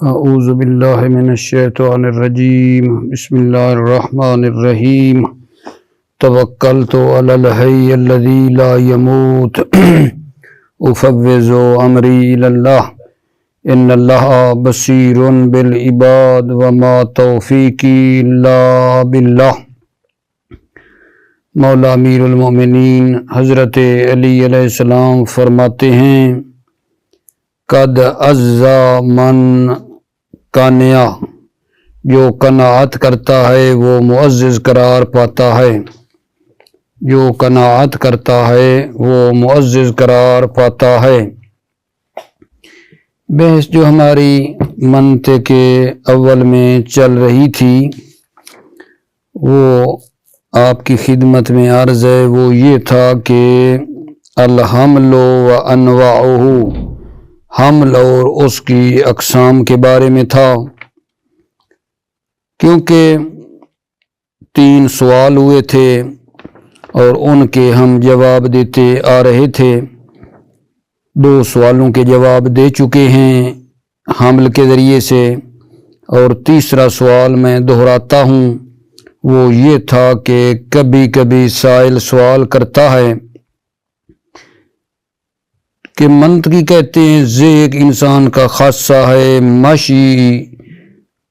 اعوذ باللہ من الشیطان الرجیم بسم اللہ الرحمن الرحیم توکلت علی الحی الذی لا یموت افوض امری الی اللہ ان اللہ بصیر بالعباد وما توفیقی الا باللہ۔ مولا امیر المومنین حضرت علی علیہ السلام فرماتے ہیں قد عزا من قانع، جو قناعت کرتا ہے وہ معزز قرار پاتا ہے، جو قناعت کرتا ہے وہ معزز قرار پاتا ہے۔ بحث جو ہماری منطق کے اول میں چل رہی تھی وہ آپ کی خدمت میں عرض ہے، وہ یہ تھا کہ الحمل و انواعہ، حمل اور اس کی اقسام کے بارے میں تھا، کیونکہ 3 سوال ہوئے تھے اور ان کے ہم جواب دیتے آ رہے تھے۔ 2 سوالوں کے جواب دے چکے ہیں حمل کے ذریعے سے، اور تیسرا سوال میں دہراتا ہوں، وہ یہ تھا کہ کبھی کبھی سائل سوال کرتا ہے کہ منطقی کہتے ہیں ذہن انسان کا خاصہ ہے، مشی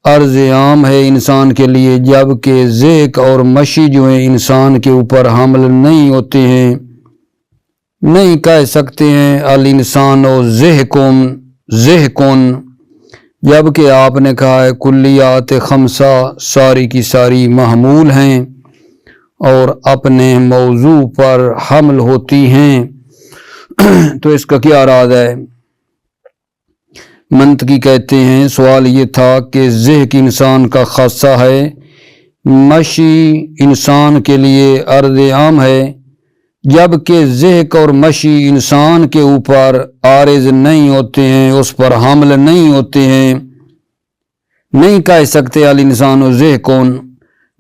عرض عام ہے انسان کے لیے، جبکہ ذہن اور مشی جو ہیں انسان کے اوپر حمل نہیں ہوتے ہیں، نہیں کہہ سکتے ہیں الانسان و ذہن، جبکہ آپ نے کہا ہے کلیات 5 ساری کی ساری محمول ہیں اور اپنے موضوع پر حمل ہوتی ہیں، تو اس کا کیا راز ہے؟ منطقی کہتے ہیں سوال یہ تھا کہ ذہن انسان کا خاصہ ہے، مشی انسان کے لیے عرض عام ہے، جبکہ ذہن اور مشی انسان کے اوپر عارض نہیں ہوتے ہیں، اس پر حمل نہیں ہوتے ہیں، نہیں کہہ سکتے الانسان و ذہن،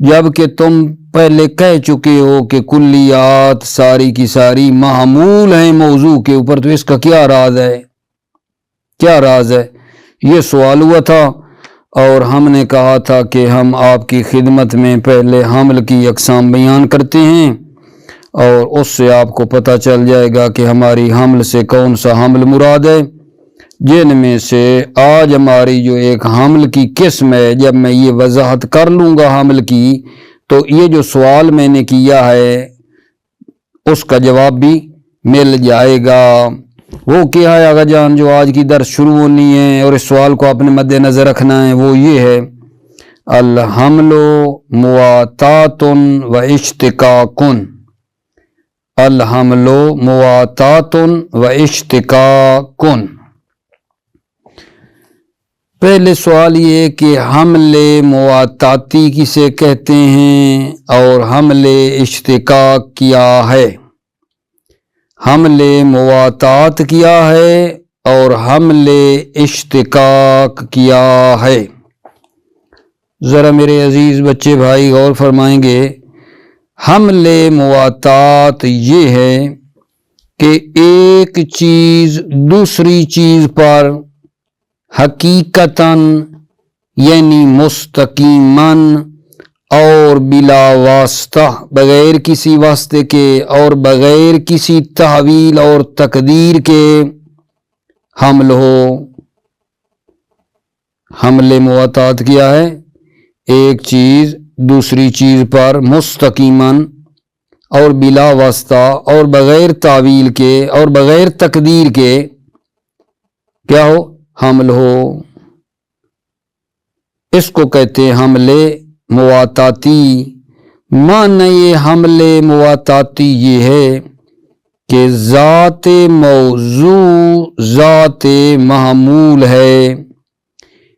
جبکہ تم پہلے کہہ چکے ہو کہ کلیات ساری کی ساری محمول ہیں موضوع کے اوپر، تو اس کا کیا راز ہے؟ کیا راز ہے؟ یہ سوال ہوا تھا، اور ہم نے کہا تھا کہ ہم آپ کی خدمت میں پہلے حمل کی اقسام بیان کرتے ہیں اور اس سے آپ کو پتہ چل جائے گا کہ ہماری حمل سے کون سا حمل مراد ہے، جن میں سے آج ہماری جو ایک حمل کی قسم ہے، جب میں یہ وضاحت کر لوں گا حمل کی، تو یہ جو سوال میں نے کیا ہے اس کا جواب بھی مل جائے گا۔ وہ کیا ہے آغا جان جو آج کی درس شروع ہونی ہے اور اس سوال کو اپنے مد نظر رکھنا ہے، وہ یہ ہے الحمل مواتات و اشتقاق، الحمل مواتات و اشتقاق۔ پہلے سوال یہ کہ حمل مواتاتی کسے کہتے ہیں اور حمل اشتقاق کیا ہے؟ حمل مواتات کیا ہے اور حمل اشتقاق کیا ہے؟ ذرا میرے عزیز بچے بھائی غور فرمائیں گے۔ حمل مواتات یہ ہے کہ ایک چیز دوسری چیز پر حقیقتاً یعنی مستقیماً اور بلا واسطہ، بغیر کسی واسطے کے اور بغیر کسی تحویل اور تقدیر کے حمل ہو۔ حمل مواتات کیا ہے؟ ایک چیز دوسری چیز پر مستقیماً اور بلا واسطہ اور بغیر تعویل کے اور بغیر تقدیر کے کیا ہو؟ حمل ہو۔ اس کو کہتے ہیں حمل مواتاتی۔ معنی یہ حمل مواتاتی یہ ہے کہ ذات موضوع ذات محمول ہے،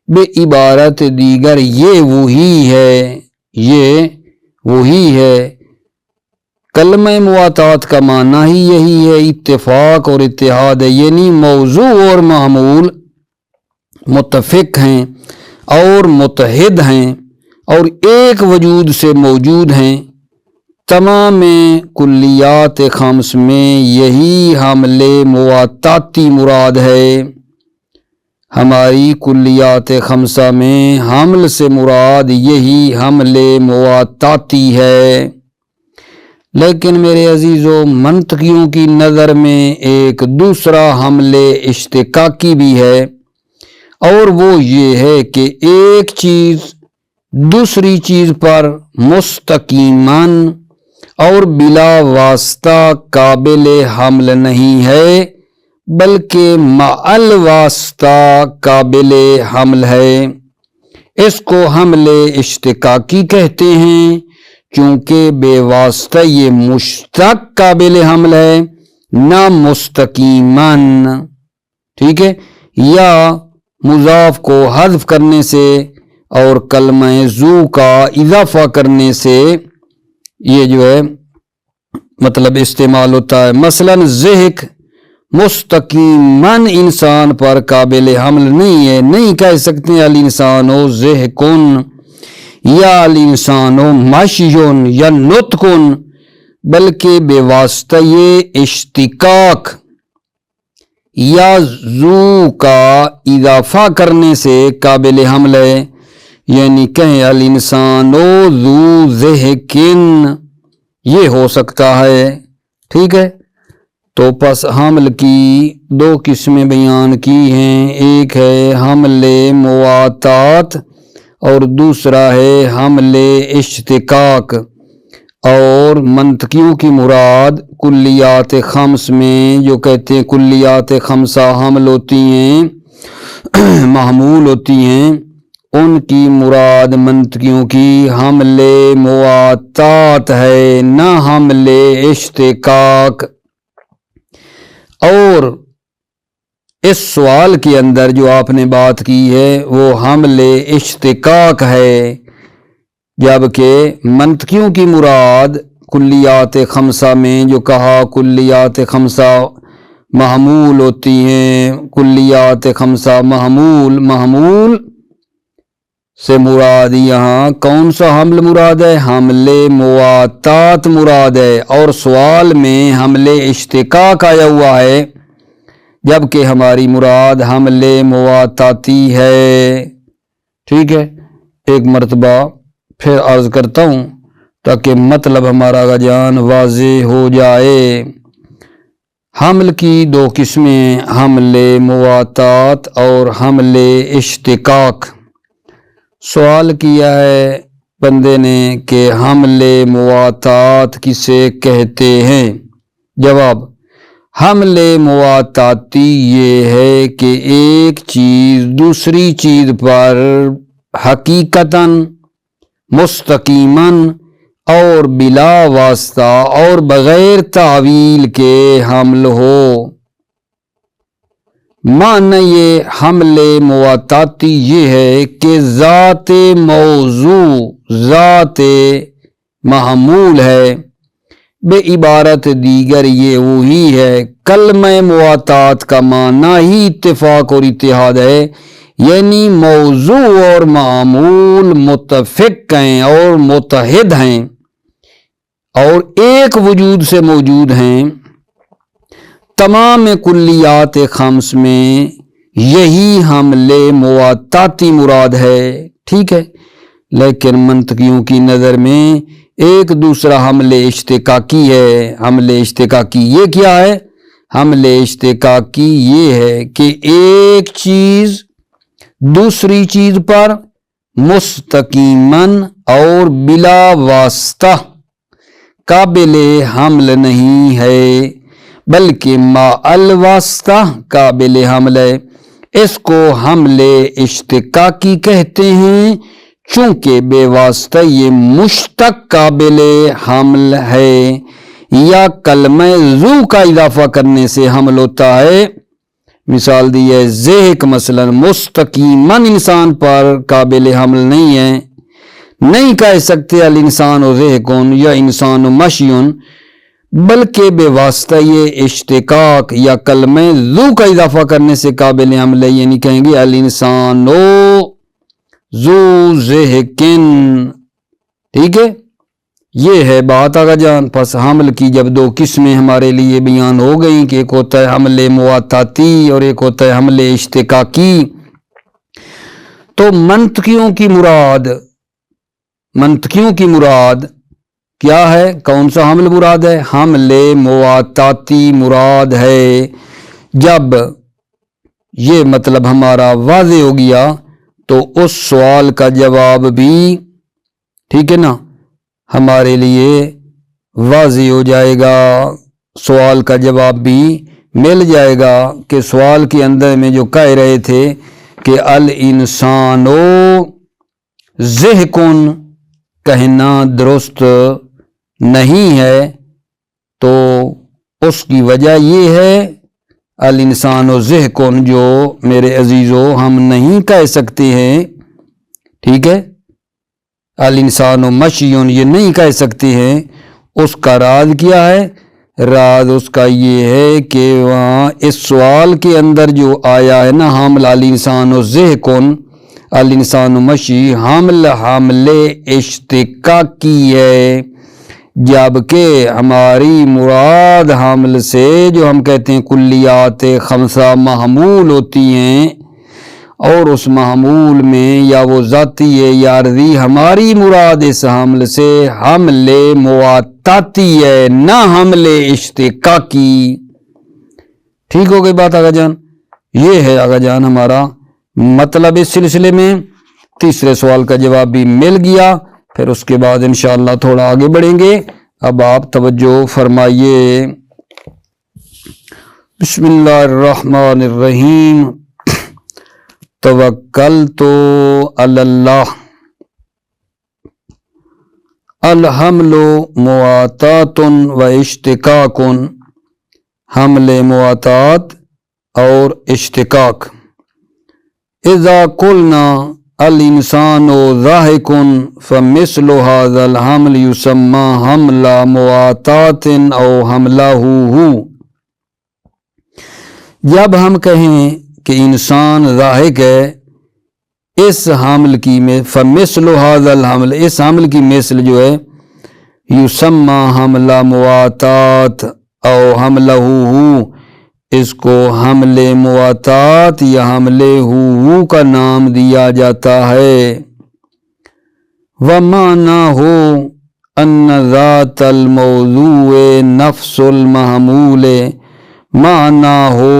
بے عبارت دیگر یہ وہی ہے۔ کلمہ مواتات کا معنی ہی یہی ہے، اتفاق اور اتحاد ہے، یعنی موضوع اور محمول متفق ہیں اور متحد ہیں اور ایک وجود سے موجود ہیں۔ تمام کلیات 5 میں یہی حمل مواتاتی مراد ہے۔ ہماری کلیات خمسہ میں حمل سے مراد یہی حمل مواتاتی ہے، لیکن میرے عزیزو منطقیوں کی نظر میں ایک دوسرا حمل اشتقاقی بھی ہے، اور وہ یہ ہے کہ ایک چیز دوسری چیز پر مستقیماً اور بلا واسطہ قابل حمل نہیں ہے، بلکہ مع الواسطہ قابل حمل ہے۔ اس کو حمل اشتقاقی کہتے ہیں چونکہ بے واسطہ یہ مشتق قابل حمل ہے، نہ مستقیماً، ٹھیک ہے، یا مضاف کو حذف کرنے سے اور کلمہ ذو کا اضافہ کرنے سے یہ جو ہے مطلب استعمال ہوتا ہے۔ مثلا ضحک مستقیماً انسان پر قابل حمل نہیں ہے، نہیں کہہ سکتے الانسان ضحکن یا الانسان مشیون یا نطقن، بلکہ بے واسطہ یہ اشتقاق یا ذو کا اضافہ کرنے سے قابل حمل ہے، یعنی کہیں الانسان ذو ضحکن، یہ ہو سکتا ہے، ٹھیک ہے۔ تو پس حمل کی دو قسمیں بیان کی ہیں، ایک ہے حمل مواتات اور دوسرا ہے حمل اشتقاق، اور منطقیوں کی مراد کلیات خمس میں جو کہتے ہیں کلیات خمسہ حمل ہوتی ہیں، محمول ہوتی ہیں، ان کی مراد منطقیوں کی حمل مواتات ہے، نہ حمل اشتقاق۔ اور اس سوال کے اندر جو آپ نے بات کی ہے وہ حمل اشتقاق ہے، جبکہ منطقیوں کی مراد کلیات خمسہ میں جو کہا کلیات خمسہ محمول ہوتی ہیں، کلیات خمسہ محمول سے مراد یہاں کون سا حمل مراد ہے؟ حمل مواتات مراد ہے، اور سوال میں حمل اشتقاق آیا ہوا ہے، جبکہ ہماری مراد حمل مواتاتی ہے، ٹھیک ہے۔ ایک مرتبہ پھر عرض کرتا ہوں تاکہ مطلب ہمارا جان واضح ہو جائے۔ حمل کی دو قسمیں، حمل مواتات اور حمل اشتقاق۔ سوال کیا ہے بندے نے کہ حمل مواتات کسے کہتے ہیں؟ جواب، حمل مواتاتی یہ ہے کہ ایک چیز دوسری چیز پر حقیقتاً مستقیماً اور بلا واسطہ اور بغیر تعویل کے حمل ہو۔ معنی یہ حمل مواتاتی یہ ہے کہ ذات موضوع ذات محمول ہے، بے عبارت دیگر یہ وہی ہے۔ کلمہ مواتات کا معنی ہی اتفاق اور اتحاد ہے، یعنی موضوع اور معمول متفق ہیں اور متحد ہیں اور ایک وجود سے موجود ہیں۔ تمام کلیات خمس میں یہی حمل مواتاتی مراد ہے، ٹھیک ہے، لیکن منطقیوں کی نظر میں ایک دوسرا حمل اشتقاقی ہے۔ حمل اشتقاقی یہ کیا ہے؟ حمل اشتقاقی یہ ہے کہ ایک چیز دوسری چیز پر مستقیماً اور بلا واسطہ قابل حمل نہیں ہے، بلکہ مع الواسطہ قابل حمل ہے۔ اس کو حمل اشتقاقی کہتے ہیں چونکہ بے واسطہ یہ مشتق قابل حمل ہے، یا کلمہ ذو کا اضافہ کرنے سے حمل ہوتا ہے۔ مثال دی ہے ضحک مثلا مستقیماً انسان پر قابل حمل نہیں ہے، نہیں کہہ سکتے الانسان ضحکن یا انسان مشیون، بلکہ بے واسطہ یہ اشتقاق یا کلمہ ذو کا اضافہ کرنے سے قابل حمل ہے، یعنی کہیں گے الانسان ذو ضحکن، ٹھیک ہے۔ یہ ہے بات آگا جان۔ پس حمل کی جب دو قسمیں ہمارے لیے بیان ہو گئیں کہ ایک ہوتا ہے حمل مواتاتی اور ایک ہوتا ہے حمل اشتقاقی، تو منطقیوں کی مراد کیا ہے؟ کون سا حمل مراد ہے؟ حمل مواتاتی مراد ہے۔ جب یہ مطلب ہمارا واضح ہو گیا تو اس سوال کا جواب بھی ٹھیک ہے نا ہمارے لیے واضح ہو جائے گا، سوال کا جواب بھی مل جائے گا کہ سوال کے اندر میں جو کہہ رہے تھے کہ الانسان ضحکن کہنا درست نہیں ہے، تو اس کی وجہ یہ ہے الانسان ضحکن جو میرے عزیزو ہم نہیں کہہ سکتے ہیں، ٹھیک ہے، الانسان مشیون یہ نہیں کہہ سکتے ہیں۔ اس کا راز کیا ہے؟ راز اس کا یہ ہے کہ وہاں اس سوال کے اندر جو آیا ہے نا حامل الانسان ضحکن الانسان مشی، حمل اشتقاقی ہے، جبکہ ہماری مراد حمل سے جو ہم کہتے ہیں کلیات خمسہ محمول ہوتی ہیں، اور اس محمول میں یا وہ ذاتی ہے یا عرضی، ہماری مراد اس حمل سے حمل مواتاتی ہے، نہ حمل اشتقاقی۔ ٹھیک ہو گئی بات آغا جان؟ یہ ہے آغا جان ہمارا مطلب اس سلسلے میں۔ تیسرے سوال کا جواب بھی مل گیا، پھر اس کے بعد انشاءاللہ تھوڑا آگے بڑھیں گے۔ اب آپ توجہ فرمائیے۔ بسم اللہ الرحمن الرحیم۔ توکلت علی اللہ۔ الحمل مواتات و اشتقاق، حمل مواتات اور اشتقاق۔ اذا قلنا الانسان ضاحک فمثل هذا الحمل يسمى حمل مواتات او حملہ۔ جب ہم کہیں کہ انسان ضاحک ہے، اس حمل کی میں فمثل هذا الحمل، اس حمل کی مثل جو ہے یسمى حمل مواتات او حملہ، اس کو حمل مواتات یا حمل ہو کا نام دیا جاتا ہے۔ وَمَعْنَاهُ أَنَّ ذَاتَ الْمَوْضُوعِ نَفْسُ الْمَحْمُولِ، معنی ہو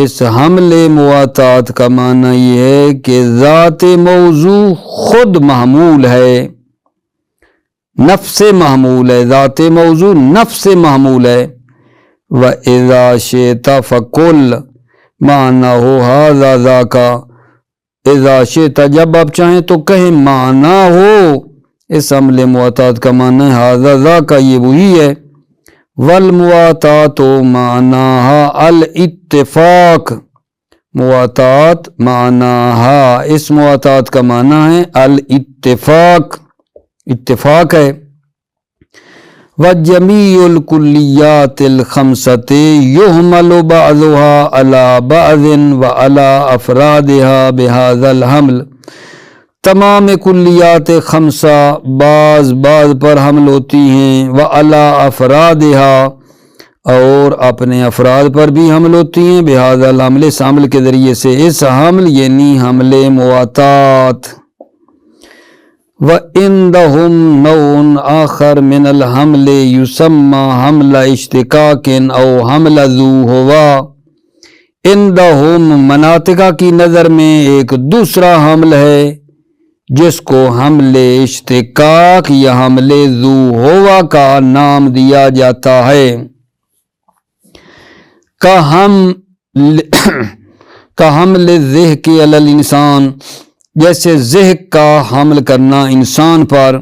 اس حمل مواتات کا معنی یہ ہے کہ ذات موضوع خود محمول ہے، نفس محمول ہے، ذات موضوع نفس محمول ہے۔ وَإِذَا شِئْتَ فَقُلْ، معنی ہو هَذَا ذَاكَ، اذا شئت جب آپ چاہیں تو کہیں، معنی ہو اس حمل مواتات کا معنی ہے هَذَا ذَاكَ، یہ وہی ہے۔ والمواتات معناها الاتفاق، مواتات معناها اس مواتات کا معنی ہے الاتفاق، اتفاق ہے۔ وجمیع الکلیات الخمسۃ یحمل بعضها على بعض وعلى افرادها بهذا الحمل، تمام کلیات خمسہ بعض پر حمل ہوتی ہیں، وعلی افرادها، اور اپنے افراد پر بھی حمل ہوتی ہیں، بہذا الحمل، اس حمل کے ذریعے سے، اس حمل یعنی حمل مواتات۔ وَعِندَهُمْ نَوْعٌ آخر من الحمل يسمى حمل اشتقاق او حمل ذو ہوا۔ عندهم مناطقہ کی نظر میں ایک دوسرا حمل ہے جس کو حمل اشتقاق یا حمل ذو ہوا کا نام دیا جاتا ہے۔ کا حمل ذہق علی الانسان، جیسے ذہق کا حمل کرنا انسان پر۔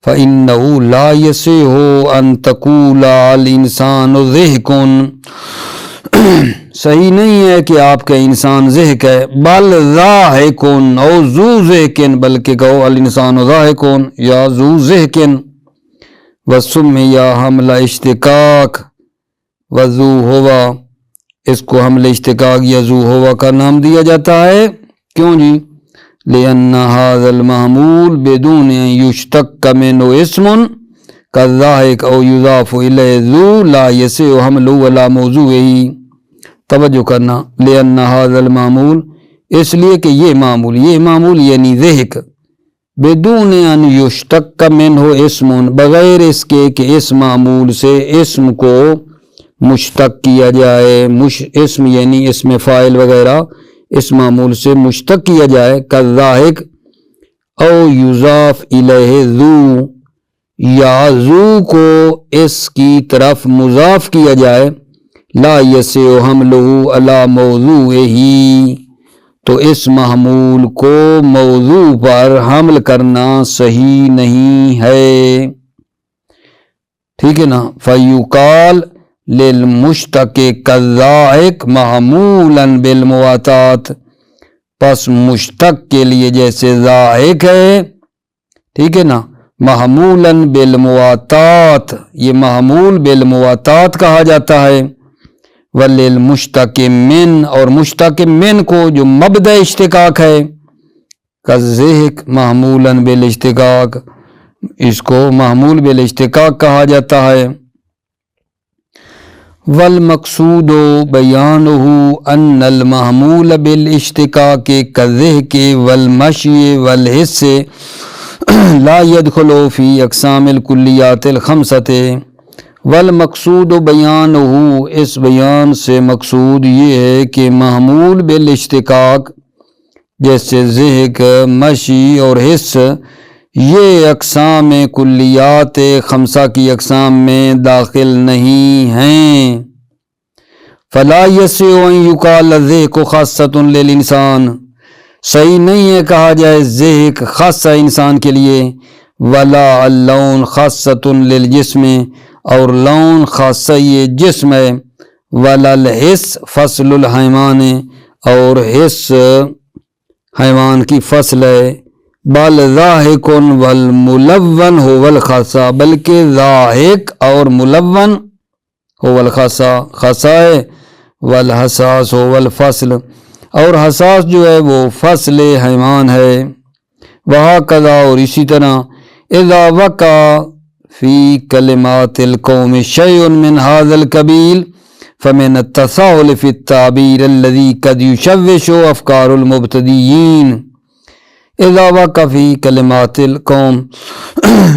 فَإِنَّهُ لَا يَصِحُ أَن تَقُولَ الْإِنسَانُ ضَاحِكٌ، صحیح نہیں ہے کہ آپ کا انسان ضحک ہے، بل ضاحکن او ذو ضحکن، بلکہ کہو الانسان ضاحکن یا ذو ضحکن۔ وسمی حمل اشتقاق وذو ہوا، اس کو حمل اشتقاق یا ذو ہوا کا نام دیا جاتا ہے۔ کیوں جی؟ لأن هذا المحمول بدون ان يشتق منه اسم كالضاحك او يضاف اليه ذو لا يصح حمله ولا موضوعه۔ توجہ کرنا، لأن هذا المحمول، اس لیے کہ یہ معمول یعنی ذہق بدون ان یشتق منہ اسم، بغیر اس کے کہ اس معمول سے اسم کو مشتق کیا جائے، اسم یعنی اسم فاعل وغیرہ اس معمول سے مشتق کیا جائے، کذاہق او یضاف الیہ ذو، یا ذو کو اس کی طرف مضاف کیا جائے، لا یسع حملہ علی موضوعہ، تو اس محمول کو موضوع پر حمل کرنا صحیح نہیں ہے، ٹھیک ہے نا۔ فیقال للمشتق کذاہق محمولا بالمواتات، پس مشتق کے لیے جیسے ذاہق ہے، ٹھیک ہے نا، محمولا بالمواتات، یہ محمول بالمواتات کہا جاتا ہے۔ وللمشتق من، اور مشتق من کو جو مبدأ اشتقاق ہے، کذہق محمولا بالاشتقاق، اس کو محمول بالاشتقاق کہا جاتا ہے۔ والمقصود بیانہ ان المحمول بالاشتقاق کذہق والمشی والحس لا يدخل فی اقسام الکلیات الخمسۃ۔ والمقصود بیانہ، اس بیان سے مقصود یہ ہے کہ محمول بالاشتقاق جیسے ذہق، مشی اور حس، یہ اقسام کلیات خمسہ کی اقسام میں داخل نہیں ہیں۔ فلا یسع ان یقال الذہق خاصۃ للانسان، صحیح نہیں ہے کہا جائے ذہق خاصہ انسان کے لیے، ولا اللون خاصۃ للجسم، اور لون خاصہ یہ جسم ہے، ولا الحس فصل الحیوان، اور حس حیوان کی فصل ہے، بل ذاہق والملون هو الخاصہ، بلکہ ذاہق اور ملون هو الخاصہ خاصہ ہے، والحساس هو الفصل، اور حساس جو ہے وہ فصل حیوان ہے۔ وہکذا، اور اسی طرح، اذا وقع فی کلمات القوم شیء من هذا القبیل فمن التساہل فی التعبیر الذی قد یشوش افکار المبتدئین۔ اذا وقع فی کلمات القوم،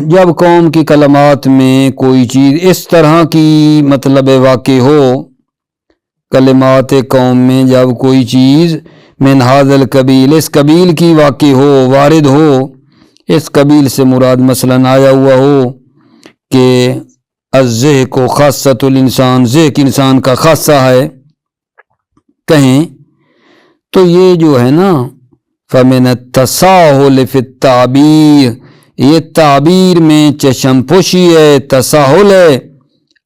جب قوم کی کلمات میں کوئی چیز اس طرح کی مطلب واقع ہو، کلمات قوم میں جب کوئی چیز من هذا القبیل، اس قبیل کی واقع ہو، وارد ہو، اس قبیل سے مراد مثلا آیا ہوا ہو کہ الذہق خاصۃ الانسان، ذہق انسان کا خاصہ ہے، کہیں تو یہ جو ہے نا فمن التساہل فی التعبیر، یہ تعبیر میں چشم پوشی ہے، تساہل ہے،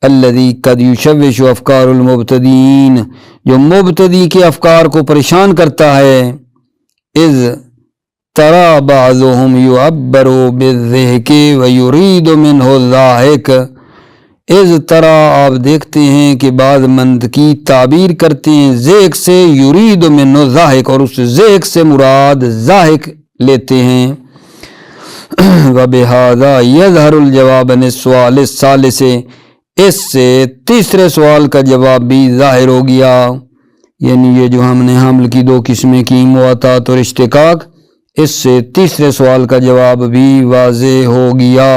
الذی قد یشوش افکار المبتدئین، جو مبتدی کے افکار کو پریشان کرتا ہے۔ اذ ترى بعضهم يعبر بالضحك ويريد منه الضاحك، اذ ترى، آپ دیکھتے ہیں کہ بعض منطقی تعبیر کرتے ہیں ضحک سے، یرید منه الضاحك، اور اس ضحک سے مراد ضاحک لیتے ہیں۔ وبهذا يظهر الجواب عن السؤال الثالث، اس سے تیسرے سوال کا جواب بھی ظاہر ہو گیا، یعنی یہ جو ہم نے حمل کی دو قسمیں کی، مواتات اور اشتقاق، اس سے تیسرے سوال کا جواب بھی واضح ہو گیا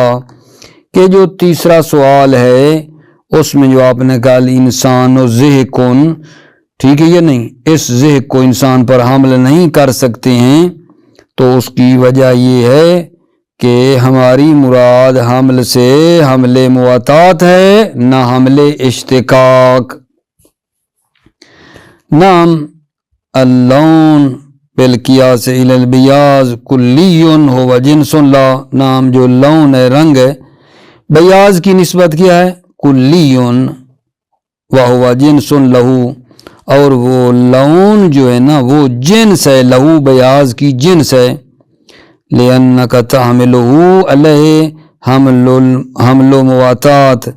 کہ جو تیسرا سوال ہے اس میں جو آپ نے کہا انسان و ذہقن، ٹھیک ہے یا نہیں، اس ذہق کو انسان پر حمل نہیں کر سکتے ہیں، تو اس کی وجہ یہ ہے کہ ہماری مراد حمل سے حمل مواتات ہے، نہ حمل اشتقاق۔ نام اللون بالقیاس الی البیاض کلی ہو جنس لا، نام جو لون ہے، رنگ ہے، بیاض کی نسبت کیا ہے، کلی وہو جنس لہو، اور وہ لون جو ہے نا وہ جنس ہے، لہو بیاض کی جنس ہے، لأنک تحملہ علیہ حمل و مواتات،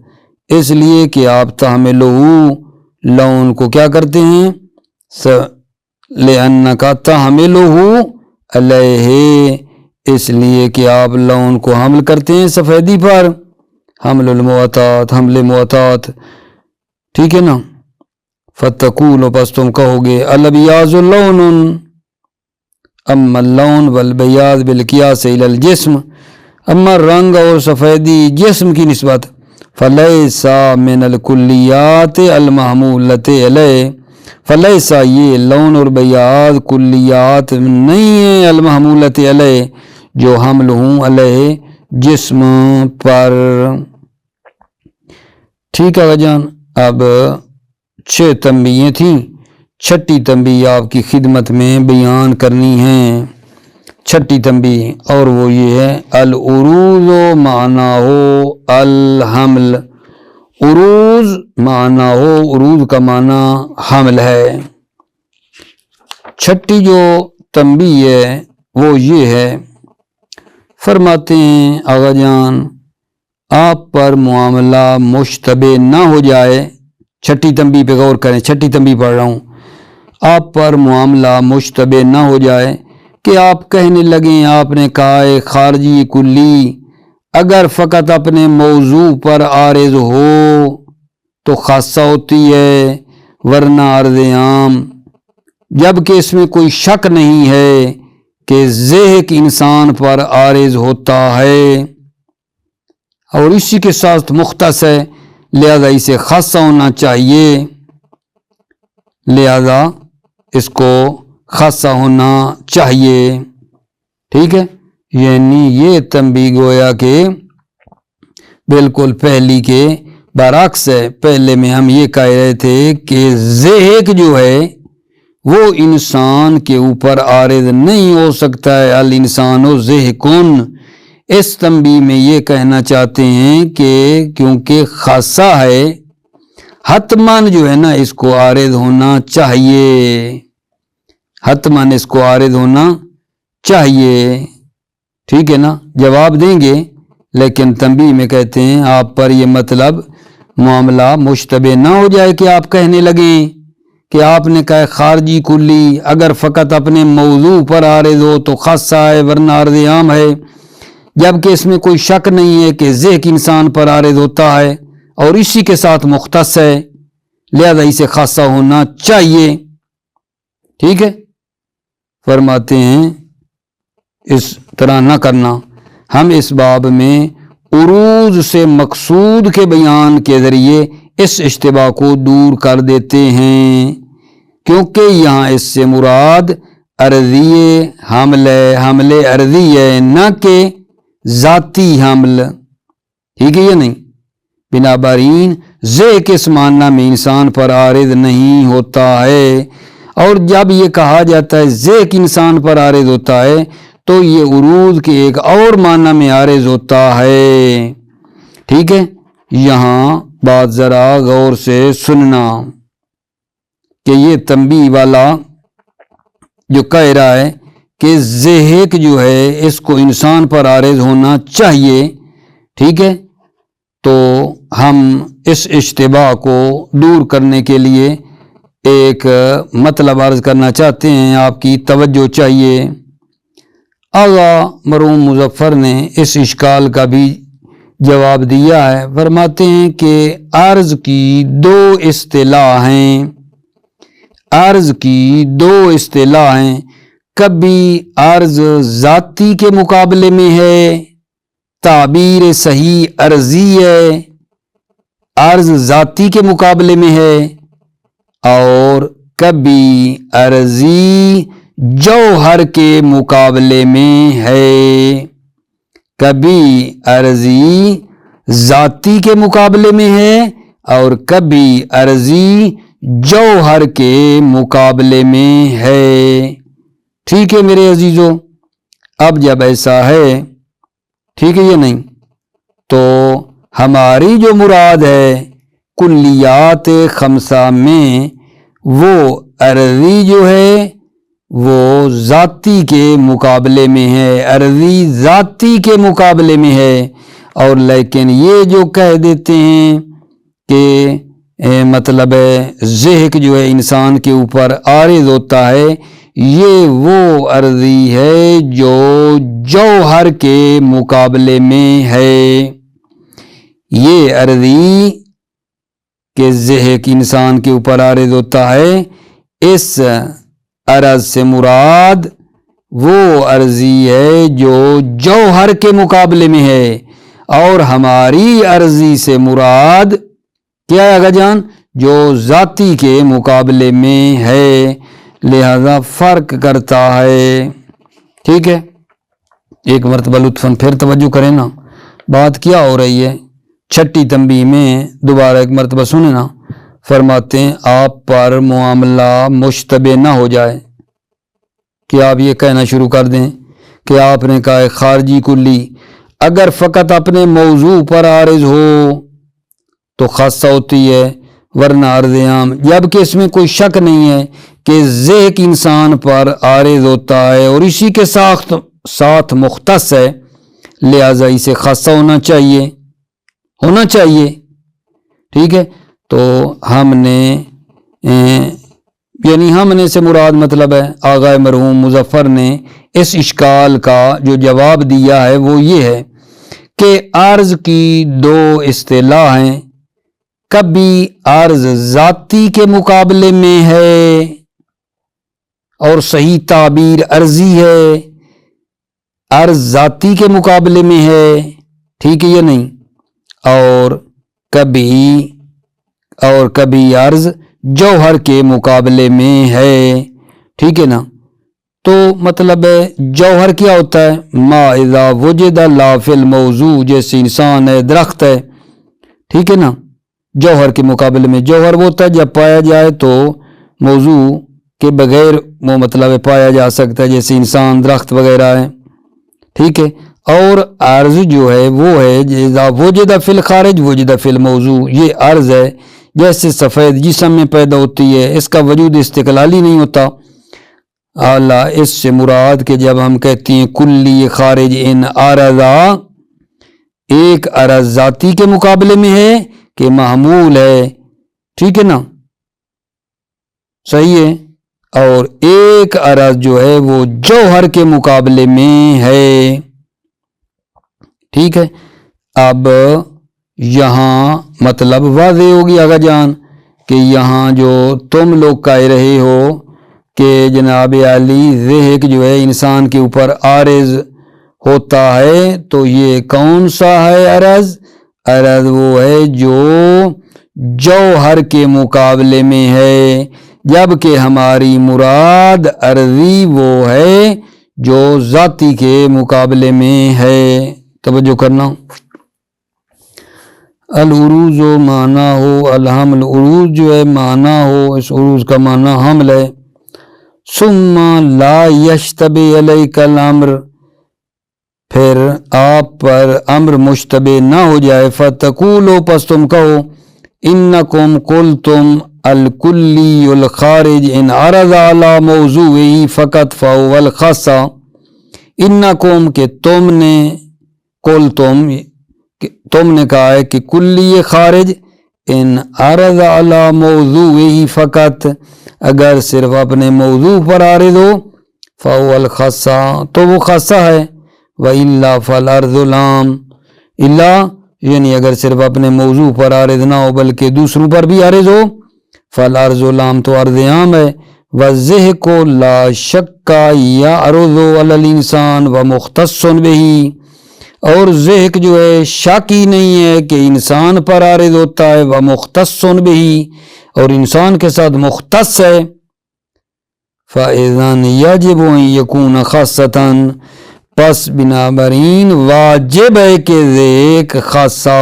اس لیے کہ آپ تحملہ لون کو کیا کرتے ہیں، لأنک تحملہ علیہ، اس لیے کہ آپ لون کو حمل کرتے ہیں سفیدی پر، حمل المواتات، حمل مواتات، ٹھیک ہے نا۔ فتقول، پس تم کہو گے الابیاض لون، اما اللون والبیاض بالقیاس الی الجسم، اما رنگ اور سفیدی جسم کی نسبت، فلیس من الکلیات المحمولۃ علیہ، فلیس یہ لون اور بیاض کلیات نہیں ہیں المحمولۃ علیہ جو حمل ہوں علیہ جسم پر۔ ٹھیک ہے جان، اب 6 تنبیہیں تھیں، 6ٹھی تنبیہ آپ کی خدمت میں بیان کرنی ہے۔ 6ٹھی تنبیہ اور وہ یہ ہے العروض معنی ہو الحمل، عروض معنی ہو، عروض کا معنی حمل ہے۔ 6ٹھی جو تنبیہ ہے وہ یہ ہے، فرماتے ہیں آغا جان آپ پر معاملہ مشتبہ نہ ہو جائے۔ 6ٹھی تنبیہ پہ غور کریں، 6ٹھی تنبیہ پڑھ رہا ہوں، آپ پر معاملہ مشتبہ نہ ہو جائے کہ آپ کہنے لگیں آپ نے کہا ہے خارجی کلی اگر فقط اپنے موضوع پر عارض ہو تو خاصہ ہوتی ہے ورنہ عرض عام، جبکہ اس میں کوئی شک نہیں ہے کہ ذہق انسان پر عارض ہوتا ہے اور اسی کے ساتھ مختص ہے، لہذا اسے خاصہ ہونا چاہیے، لہذا اس کو خاصہ ہونا چاہیے۔ ٹھیک ہے، یعنی یہ تنبیہ گویا کہ بالکل پہلی کے برعکس ہے۔ پہلے میں ہم یہ کہہ رہے تھے کہ ذہق جو ہے وہ انسان کے اوپر عارض نہیں ہو سکتا ہے، الانسان ذہقن۔ اس تنبیہ میں یہ کہنا چاہتے ہیں کہ کیونکہ خاصہ ہے حتماً جو ہے نا اس کو عارض ہونا چاہیے، حتماً اس کو عارض ہونا چاہیے۔ ٹھیک ہے نا، جواب دیں گے لیکن تنبیہ میں کہتے ہیں آپ پر یہ مطلب معاملہ مشتبہ نہ ہو جائے کہ آپ کہنے لگیں کہ آپ نے کہا خارجی کلی اگر فقط اپنے موضوع پر عارض ہو تو خاصہ ہے ورنہ عرض عام ہے، جبکہ اس میں کوئی شک نہیں ہے کہ ذہق انسان پر عارض ہوتا ہے اور اسی کے ساتھ مختص ہے، لہذا اسے خاصہ ہونا چاہیے۔ ٹھیک ہے، فرماتے ہیں اس طرح نہ کرنا، ہم اس باب میں عروض سے مقصود کے بیان کے ذریعے اس اشتباہ کو دور کر دیتے ہیں، کیونکہ یہاں اس سے مراد عرضی حمل ہے، حمل عرضی ہے، نہ کہ ذاتی حمل۔ ٹھیک ہے یا نہیں؟ بنابراین ذہق اس معنی میں انسان پر عارض نہیں ہوتا ہے، اور جب یہ کہا جاتا ہے ذہق انسان پر عارض ہوتا ہے تو یہ عروض کے ایک اور معنی میں عارض ہوتا ہے۔ ٹھیک ہے، یہاں بات ذرا غور سے سننا کہ یہ تنبیہ والا جو کہہ رہا ہے کہ ذہق جو ہے اس کو انسان پر عارض ہونا چاہیے، ٹھیک ہے، تو ہم اس اشتباہ کو دور کرنے کے لیے ایک مطلب عرض کرنا چاہتے ہیں، آپ کی توجہ چاہیے۔ آغا مرحوم مظفر نے اس اشکال کا بھی جواب دیا ہے، فرماتے ہیں کہ عرض کی 2 اصطلاح ہیں، عرض کی 2 اصطلاح ہیں، کبھی عرض ذاتی کے مقابلے میں ہے، تعبیر صحیح عرضی ہے، عرض ذاتی کے مقابلے میں ہے، اور کبھی عرضی جوہر کے مقابلے میں ہے، کبھی عرضی ذاتی کے مقابلے میں ہے اور کبھی عرضی جوہر کے مقابلے میں ہے۔ ٹھیک ہے میرے عزیزو، اب جب ایسا ہے، ٹھیک ہے یا نہیں، تو ہماری جو مراد ہے کلیات 5 میں وہ عرضی جو ہے وہ ذاتی کے مقابلے میں ہے، عرضی ذاتی کے مقابلے میں ہے، اور لیکن یہ جو کہہ دیتے ہیں کہ مطلب ہے ذہق جو ہے انسان کے اوپر عارض ہوتا ہے، یہ وہ عرضی ہے جو جوہر کے مقابلے میں ہے۔ یہ عرضی کہ ذہق انسان کے اوپر عارض ہوتا ہے، اس عرض سے مراد وہ عرضی ہے جو جوہر کے مقابلے میں ہے، اور ہماری عرضی سے مراد کیا ہے آگا جان؟ جو ذاتی کے مقابلے میں ہے، لہذا فرق کرتا ہے۔ ٹھیک ہے، ایک مرتبہ لطفاً پھر توجہ کریں نا، بات کیا ہو رہی ہے؟ چھٹی تنبیہ میں دوبارہ ایک مرتبہ سنیں نا، فرماتے ہیں آپ پر معاملہ مشتبہ نہ ہو جائے کہ آپ یہ کہنا شروع کر دیں کہ آپ نے کہا ہے خارجی کلی اگر فقط اپنے موضوع پر عارض ہو تو خاصہ ہوتی ہے، ورنہ عرض عام، جبکہ اس میں کوئی شک نہیں ہے کہ ذہن انسان پر عارض ہوتا ہے اور اسی کے ساتھ مختص ہے، لہذا اسے خاصہ ہونا چاہیے۔ ٹھیک ہے، تو ہم نے سے مراد مطلب ہے آغا مرحوم مظفر نے اس اشکال کا جو جواب دیا ہے وہ یہ ہے کہ عرض کی دو اصطلاح ہیں، کبھی عرض ذاتی کے مقابلے میں ہے اور صحیح تعبیر عرضی ہے، عرض ذاتی کے مقابلے میں ہے، ٹھیک ہے یا نہیں، اور کبھی عرض جوہر کے مقابلے میں ہے، ٹھیک ہے نا۔ تو مطلب ہے جوہر کیا ہوتا ہے؟ ما اذا وجد لا فی الموضوع، جیسے انسان ہے، درخت ہے، ٹھیک ہے نا، جوہر کے مقابلے میں جوہر وہ ہوتا ہے جب پایا جائے تو موضوع کے بغیر وہ مطلب پایا جا سکتا ہے، جیسے انسان، درخت وغیرہ ہے، ٹھیک ہے۔ اور عرض جو ہے وہ ہے اذا وجد فی الخارج وجد فی الموضوع، یہ عرض ہے جیسے سفید جسم میں پیدا ہوتی ہے، اس کا وجود استقلالی نہیں ہوتا، اعلیٰ اس سے مراد کہ جب ہم کہتے ہیں کلی خارج ان عرضا، ایک عرض ذاتی کے مقابلے میں ہے کہ محمول ہے، ٹھیک ہے نا، صحیح ہے، اور ایک عرض جو ہے وہ جوہر کے مقابلے میں ہے، ٹھیک ہے۔ اب یہاں مطلب واضح ہوگی آگا جان کہ یہاں جو تم لوگ کہہ رہے ہو کہ جناب عالی ذہن جو ہے انسان کے اوپر عارض ہوتا ہے، تو یہ کون سا ہے عرض وہ ہے جو جوہر کے مقابلے میں ہے، جبکہ ہماری مراد عرضی وہ ہے جو ذاتی کے مقابلے میں ہے۔ توجہ کرنا، العروض و معنی ہو الحمل، عروض جو ہے معنی ہو، اس عروض کا معنی حمل ہے۔ ثم لا یشتبہ علیک الامر، پھر آپ پر امر مشتبہ نہ ہو جائے، فتقولو، پس تم کہو، انکم قلتم الکلی الخارج ان عرض علی موضوعی فقط فهو الخاصہ، انکم کہ تم نے کہا ہے کہ کلی خارج ان عرض علی موضوعی فقط، اگر صرف اپنے موضوع پر عارض ہو، فهو الخاصہ، تو وہ خاصہ ہے، وَإِلَّا فَالْأَرْضُ الْعَامُ، الا یعنی اگر صرف اپنے موضوع پر عارض نہ ہو بلکہ دوسروں پر بھی عارض ہو، فالارض العام، تو عرض عام ہے، وَالذِّهْقُ لَا شَكَّ يَعْرُضُ عَلَى الْإِنسَانِ وَمُخْتَصٌ بِهِ، اور ذہن جو ہے شک ہی نہیں ہے کہ انسان پر عارض ہوتا ہے، وَمُخْتَصٌ بِهِ، اور انسان کے ساتھ مختص ہے، فَإِذَنْ يَجِبُ أَنْ يَكُونَ خَاصَّةً، پس بنابراین واجب ہے کہ ذہن خاصہ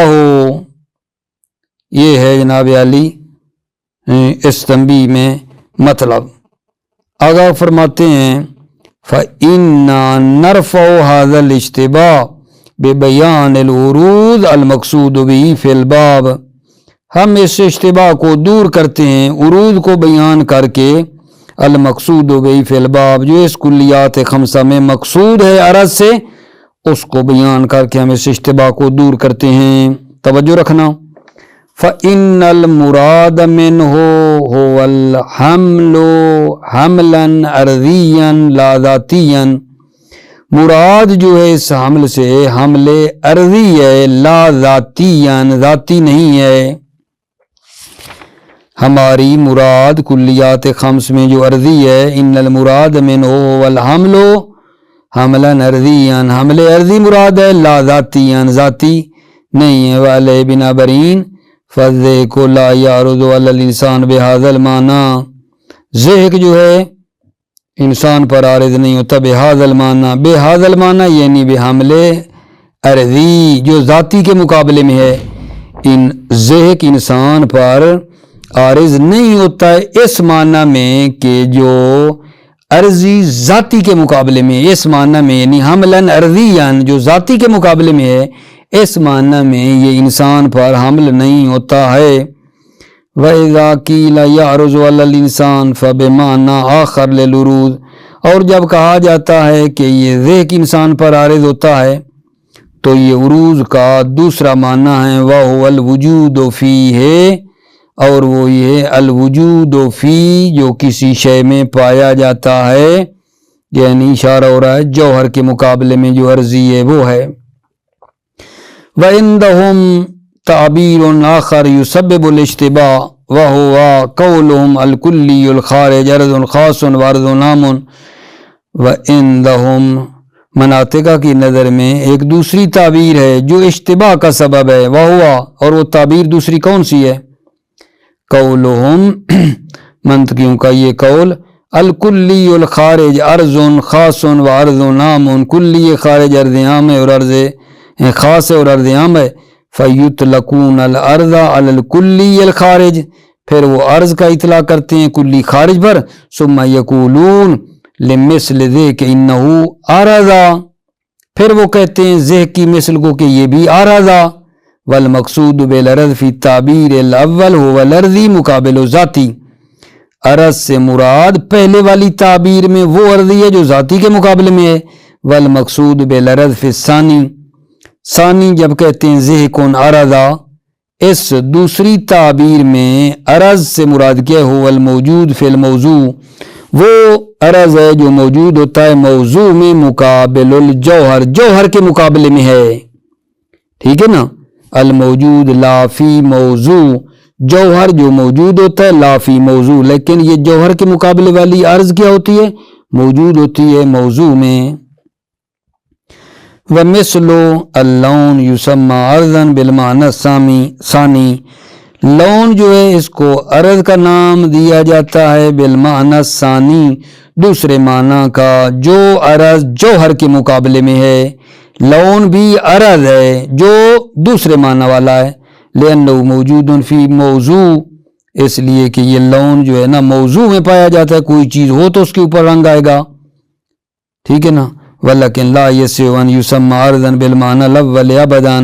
ہو، یہ ہے جناب علی اس تنبیہ میں مطلب۔ آگاہ فرماتے ہیں فَإِنَّا نَرْفَعُ هَذَا الْاشْتِبَاهَ بِبَيَانِ الْعُرُوضِ الْمَقْصُودُ بِهِ فِي الْبَابِ، ہم اس اشتباہ کو دور کرتے ہیں عروض کو بیان کر کے، المقصود بِهِ فِي الْبَابِ، جو اس کلیات خمسہ میں مقصود ہے عرض سے، اس کو بیان کر کے ہم اس اشتباہ کو دور کرتے ہیں۔ توجہ رکھنا، فَإِنَّ الْمُرَادَ مِنْهُ هُوَ الْحَمْلُ حَمْلًا عَرْضِيًّا لَا ذَاتِيًّا، مراد جو ہے اس حمل سے حمل عرضی ہے، لا ذاتیًا، ذاتی نہیں ہے، ہماری مراد کلیات خمس میں جو عرضی ہے، ان المراد منہ والحمل حملا عرضیان، حمل عرضی مراد ہے، لا ذاتیان ذاتی نہیں ہے، وعلیہ بنا برین فالذہق لا یعرض علی الانسان بہذا المعنی، ذہق جو ہے انسان پر عارض نہیں ہوتا بہذا المعنی، بہذا المعنی یعنی بحمل عرضی جو ذاتی کے مقابلے میں ہے، ان ذہق انسان پر عارض نہیں ہوتا ہے اس معنی میں کہ جو عرضی ذاتی کے مقابلے میں، اس معنی میں یعنی حملاً عرضیاً جو ذاتی کے مقابلے میں ہے، اس معنی میں یہ انسان پر حمل نہیں ہوتا ہے۔ وَإِذَا قِيلَ يَعْرُضُ عَلَى الْإِنسَانِ فَبِمَعْنَى آخَرَ لِلْعُرُوضِ، اور جب کہا جاتا ہے کہ یہ ذہق انسان پر عارض ہوتا ہے تو یہ عروض کا دوسرا معنی ہے، وَهُوَ الْوُجُودُ فِيهِ، اور وہ یہ الوجود فی جو کسی شے میں پایا جاتا ہے، یعنی اشارہ ہو رہا ہے جوہر کے مقابلے میں جو عرضی ہے وہ ہے۔ وَعِندَهُمْ تعبیر آخر یسبب الاشتباہ وَهُوَ قَوْلُهُمْ الْكُلِّيُّ الْخَارِجُ عَرْضٌ خَاصٌ وَعَرْضٌ عَامٌ۔ وَعِندَهُمْ مناطقہ کی نظر میں ایک دوسری تعبیر ہے جو اشتباہ کا سبب ہے، وَهُوَ، اور وہ تعبیر دوسری کون سی ہے؟ قولہم منطقیوں کا یہ قول، الکلی الخارج عرض خاص و عرض عام، کلی خارج عرض عام ہے اور عرض خاص ہے اور عرض عام ہے، فیطلقون الارض علی الکلی الخارج، پھر وہ عرض کا اطلاع کرتے ہیں کلی خارج پر، ثم یقولون لمثل ذیک انہو عرضا، پھر وہ کہتے ہیں ذیک کی مثل کو کہ یہ بھی عرضا، والمقصود بالعرض فی تعبیر الاول هو الارضی مقابل ذاتی، عرض سے مراد پہلے والی تعبیر میں وہ عرضی ہے جو ذاتی کے مقابلے میں ہے، والمقصود بالعرض فی الثانی، ثانی جب کہتے ہیں ذہقن عرضا، اس دوسری تعبیر میں عرض سے مراد کیا ہو الموجود فی الموضوع، وہ عرض ہے جو موجود ہوتا ہے موضوع میں مقابل الجوہر، جوہر کے مقابلے میں ہے، ٹھیک ہے نا، الموجود لا فی موضوع، جوہر جو موجود ہوتا ہے لا فی موضوع، لیکن یہ جوہر کے مقابلے والی عرض کیا ہوتی ہے؟ موجود ہوتی ہے موضوع میں۔ وَمِثْلُ اللَّوْنُ يُسَمَّى عَرْضًا بِالْمَعْنَى الثَّانِي، لون جو ہے اس کو عرض کا نام دیا جاتا ہے بالمعنی الثانی، دوسرے معنی کا، جو عرض جوہر کے مقابلے میں ہے، لون بھی عرض ہے جو دوسرے معنی والا ہے، لأنه موجود فی موضوع، اس لیے کہ یہ لون جو ہے نا موضوع میں پایا جاتا ہے، کوئی چیز ہو تو اس کے اوپر رنگ آئے گا، ٹھیک ہے نا، ولیکن لا یسع ان یسمى عرضا بالمعنی الاول ابدا،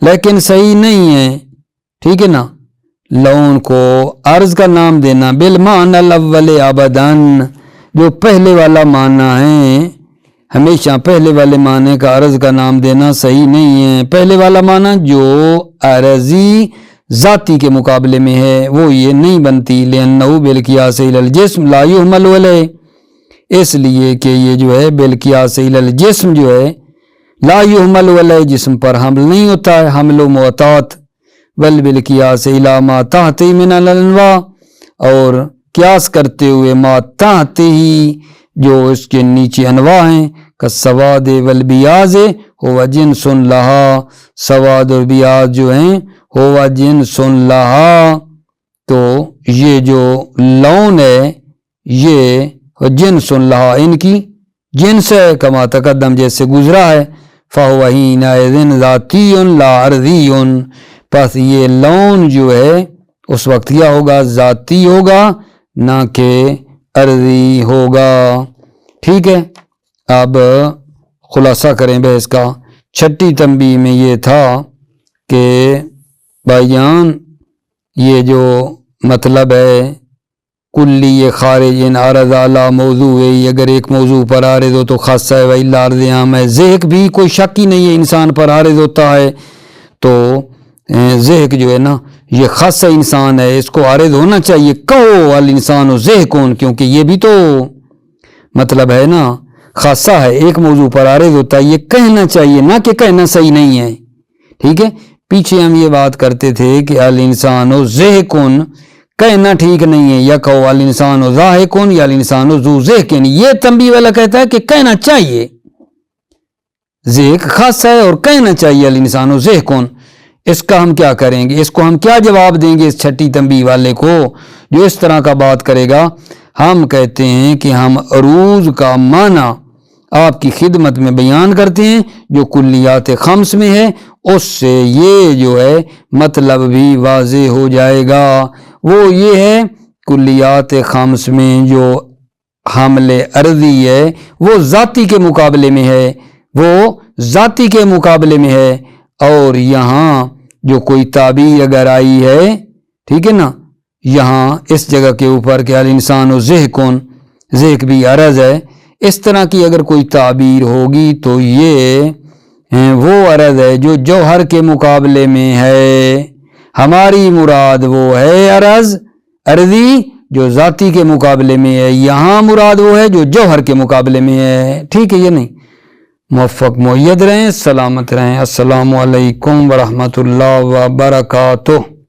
لیکن صحیح نہیں ہے، ٹھیک ہے نا، لون کو عرض کا نام دینا بالمعنی الاول ابدا، جو پہلے والا معنی ہے، ہمیشہ پہلے والے معنی کا عرض کا نام دینا صحیح نہیں ہے، پہلے والا معنی جو عرضی ذاتی کے مقابلے میں ہے وہ یہ نہیں بنتی، لأنه بالقیاس الی الجسم لا یحمل علیہ، اس لیے کہ یہ جو ہے بالقیاس الی الجسم جو ہے لا یحمل علیہ، جسم پر حمل نہیں ہوتا ہے، حمل و معطات، بل بالقیاس الی ما تحتہ من الانواع، اور قیاس کرتے ہوئے ما تحتہ ہی جو اس کے نیچے انواع ہیں، کالسواد والبیاض ہوا جنس لہا، سواد اور بیاض جو ہیں ہوا جنس لہا، تو یہ جو لون ہے یہ جنس لہا ان کی جنس ہے، کما تقدم جیسے گزرا ہے، فہو حینئذ ذاتی لا عرضی، پس یہ لون جو ہے اس وقت کیا ہوگا؟ ذاتی ہوگا نہ کہ عرضی ہوگا، ٹھیک ہے۔ اب خلاصہ کریں بحث کا، چھٹی تنبیہ میں یہ تھا کہ بھائی جان یہ جو مطلب ہے کلی خارج ان عرض اعلیٰ موضوع ہے، اگر ایک موضوع پر عارض ہو تو خاصہ ہے، وَإِلَّا عرض عام ہے، ذہق بھی کوئی شک ہی نہیں ہے انسان پر عارض ہوتا ہے، تو ذہق جو ہے نا یہ خاصہ انسان ہے، اس کو عارض ہونا چاہیے، کہو الانسان ذہقون، کیونکہ یہ بھی تو مطلب ہے نا خاصہ ہے، ایک موضوع پر عارض ہوتا ہے، یہ کہنا چاہیے، نہ کہ کہنا صحیح نہیں ہے، ٹھیک ہے۔ پیچھے ہم یہ بات کرتے تھے کہ الانسان ذہقون کہنا ٹھیک نہیں ہے، یقع الانسان ضاحکن یا الانسان ذو ضحکن، یہ تنبیہ والا کہتا ہے کہ کہنا چاہیے، ضحک خاصہ ہے اور کہنا چاہیے الانسان ضحکن۔ اس کا ہم کیا کریں گے، اس کو ہم کیا جواب دیں گے اس چھٹی تنبیہ والے کو جو اس طرح کا بات کرے گا؟ ہم کہتے ہیں کہ ہم عروض کا معنی آپ کی خدمت میں بیان کرتے ہیں جو کلیات خمس میں ہے، اس سے یہ جو ہے مطلب بھی واضح ہو جائے گا۔ وہ یہ ہے کلیات خمس میں جو حمل عرضی ہے وہ ذاتی کے مقابلے میں ہے، وہ ذاتی کے مقابلے میں ہے، اور یہاں جو کوئی تعبیر اگر آئی ہے، ٹھیک ہے نا، یہاں اس جگہ کے اوپر کہ الانسان ضحکن، ضحک بھی عرض ہے، اس طرح کی اگر کوئی تعبیر ہوگی تو یہ وہ عرض ہے جو جوہر کے مقابلے میں ہے۔ ہماری مراد وہ ہے عرضی جو ذاتی کے مقابلے میں ہے، یہاں مراد وہ ہے جو جوہر کے مقابلے میں ہے، ٹھیک ہے یہ نہیں؟ موفق مؤید رہیں، سلامت رہیں، السلام علیکم ورحمۃ اللہ وبرکاتہ۔